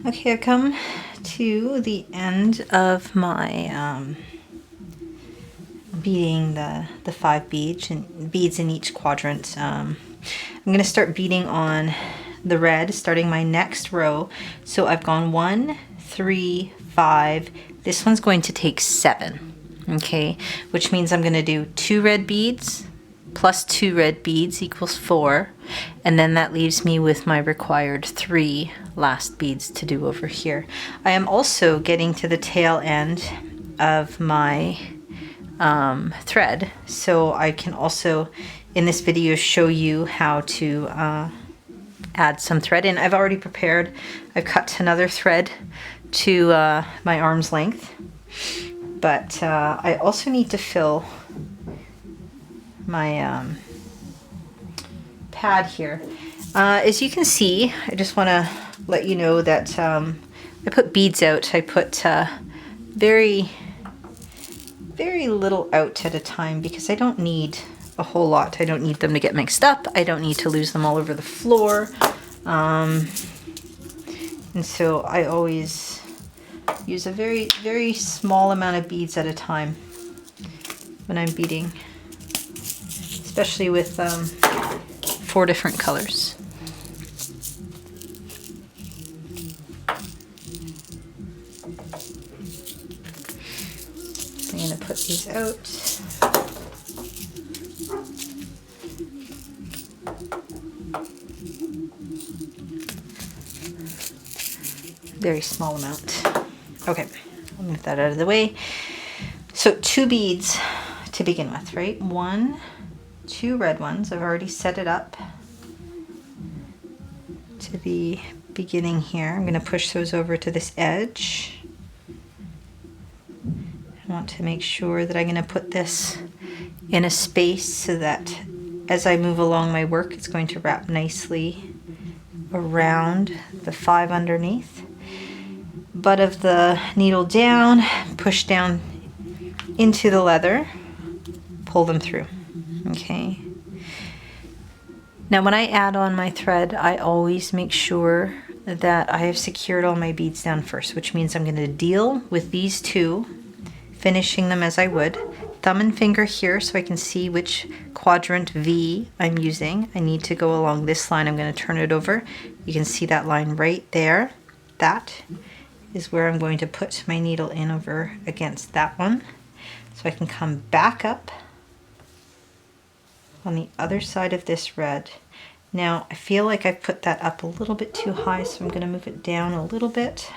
Okay, I've come to the end of my beading the 5 beads in each quadrant. I'm going to start beading on the red, starting my next row. So I've gone 1, 3, 5. This one's going to take 7, okay? Which means I'm going to do 2 red beads plus 2 red beads equals 4, and then that leaves me with my required 3 last beads to do over here. I am also getting to the tail end of my thread, so I can also in this video show you how to add some thread in. I've already prepared. I've cut another thread to my arm's length, but I also need to fill my pad here. As you can see, I just want to let you know that I put beads out. I put very little out at a time because I don't need a whole lot. I don't need them to get mixed up. I don't need to lose them all over the floor. And so I always use a very small amount of beads at a time when I'm beading, especially with 4 different colors. I'm going to put these out. Very small amount. Okay, I'll move that out of the way. So 2 beads to begin with, right? 1, 2 red ones. I've already set it up to the beginning here. I'm going to push those over to this edge. I want to make sure that I'm going to put this in a space so that as I move along my work, it's going to wrap nicely around the 5 underneath. Butt of the needle down, push down into the leather, pull them through. Okay. Now when I add on my thread, I always make sure that I have secured all my beads down first, which means I'm going to deal with these 2, finishing them as I would. Thumb and finger here so I can see which quadrant V I'm using. I need to go along this line. I'm going to turn it over. You can see that line right there. That is where I'm going to put my needle in over against that one. So I can come back up on the other side of this red. Now I feel like I've put that up a little bit too high, so I'm going to move it down a little bit.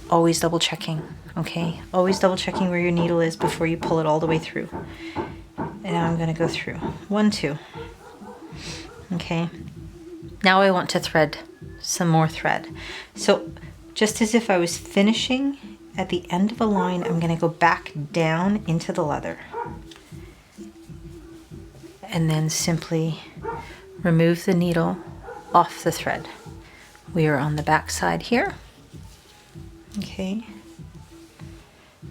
Always double checking, okay? Always double checking where your needle is before you pull it all the way through. And now I'm going to go through 1, 2. Okay. Now I want to thread some more thread. So just as if I was finishing at the end of a line, I'm going to go back down into the leather. And then simply remove the needle off the thread. We are on the back side here. Okay.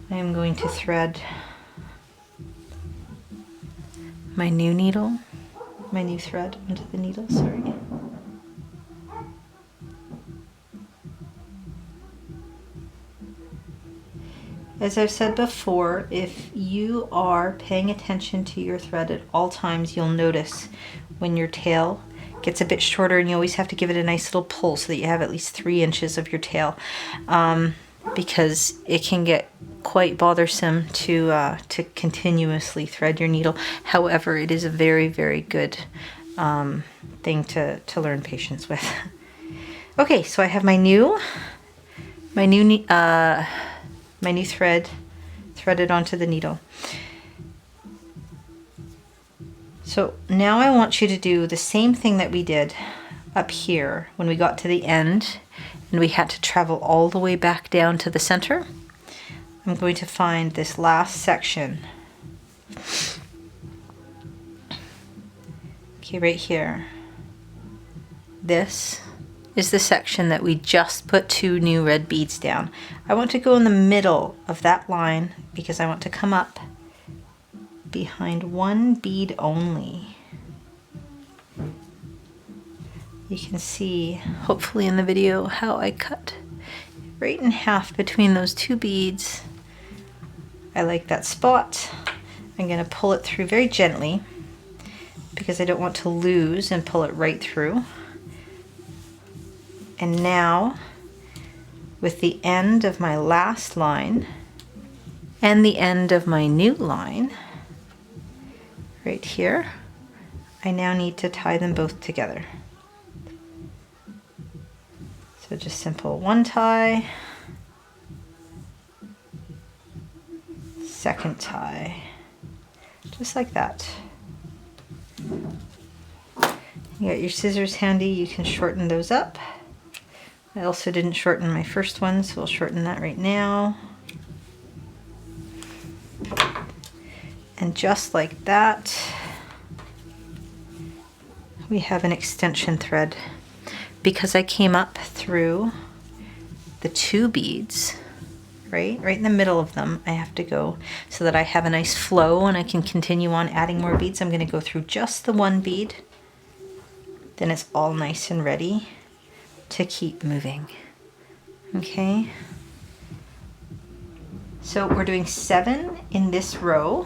I am going to thread my new needle, my new thread onto the needle, sorry. As I've said before, if you are paying attention to your thread at all times, you'll notice when your tail gets a bit shorter, and you always have to give it a nice little pull so that you have at least 3 inches of your tail, because it can get quite bothersome to continuously thread your needle. However, it is a very good thing to learn patience with. Okay, so I have my new thread threaded onto the needle. So now I want you to do the same thing that we did up here when we got to the end and we had to travel all the way back down to the center. I'm going to find this last section. Okay, right here. This is the section that we just put 2 new red beads down. I want to go in the middle of that line because I want to come up behind 1 bead only. You can see, hopefully in the video, how I cut right in half between those two beads. I like that spot. I'm going to pull it through very gently because I don't want to lose and pull it right through. And now, with the end of my last line and the end of my new line, right here, I now need to tie them both together. So just simple one tie, second tie, just like that. You got your scissors handy, you can shorten those up. I also didn't shorten my first one, so we'll shorten that right now. And just like that, we have an extension thread. Because I came up through the two beads, right in the middle of them, I have to go so that I have a nice flow and I can continue on adding more beads. I'm going to go through just the one bead, then it's all nice and ready to keep moving. Okay, so we're doing 7 in this row.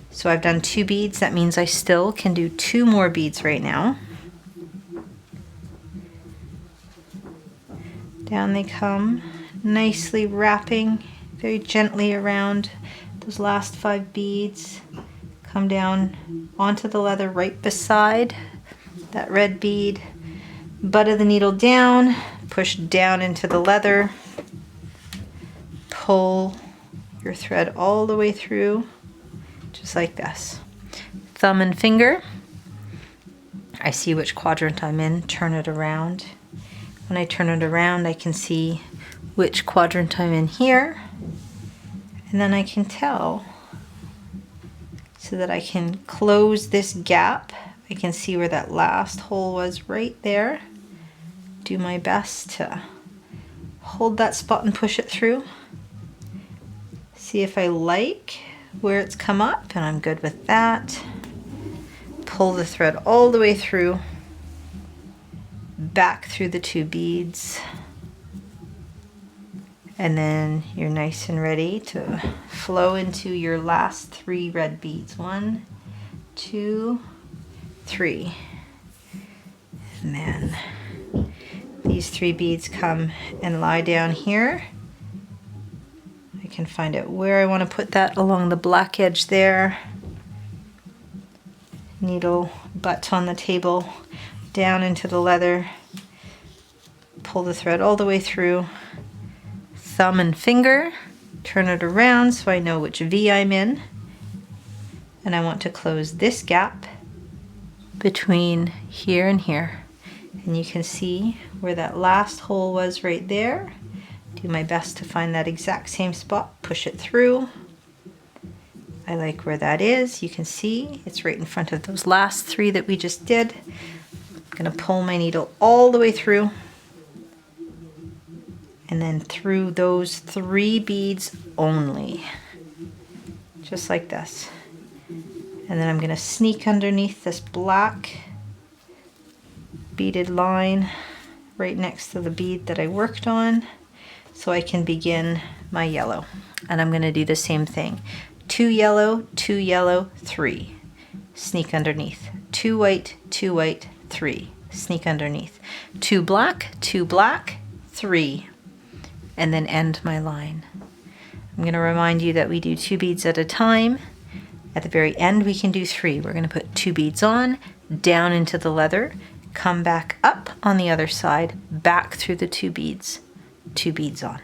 So I've done 2 beads, that means I still can do 2 more beads right now. Down they come, nicely wrapping very gently around those last 5 beads. Come down onto the leather right beside that red bead. Butt of the needle down, push down into the leather. Pull your thread all the way through, just like this. Thumb and finger. I see which quadrant I'm in, turn it around. When I turn it around, I can see which quadrant I'm in here, and then I can tell so that I can close this gap. I can see where that last hole was right there. Do my best to hold that spot and push it through. See if I like where it's come up, and I'm good with that. Pull the thread all the way through, back through the 2 beads, and then you're nice and ready to flow into your last 3 red beads. 1, 2, 3. And then these 3 beads come and lie down here. I can find out where I want to put that along the black edge there. Needle butt on the table, down into the leather, pull the thread all the way through, thumb and finger, turn it around so I know which V I'm in, and I want to close this gap between here and here. And you can see where that last hole was right there. Do my best to find that exact same spot, push it through. I like where that is. You can see it's right in front of those last 3 that we just did. I'm going to pull my needle all the way through, and then through those 3 beads only, just like this. And then I'm going to sneak underneath this black beaded line right next to the bead that I worked on, so I can begin my yellow. And I'm going to do the same thing. 2 yellow, 2 yellow, 3. Sneak underneath. 2 white, 2 white, 3. Sneak underneath. 2 black, 3. And then end my line. I'm going to remind you that we do 2 beads at a time. At the very end we can do 3. We're going to put 2 beads on, down into the leather, come back up on the other side, back through the 2 beads, 2 beads on.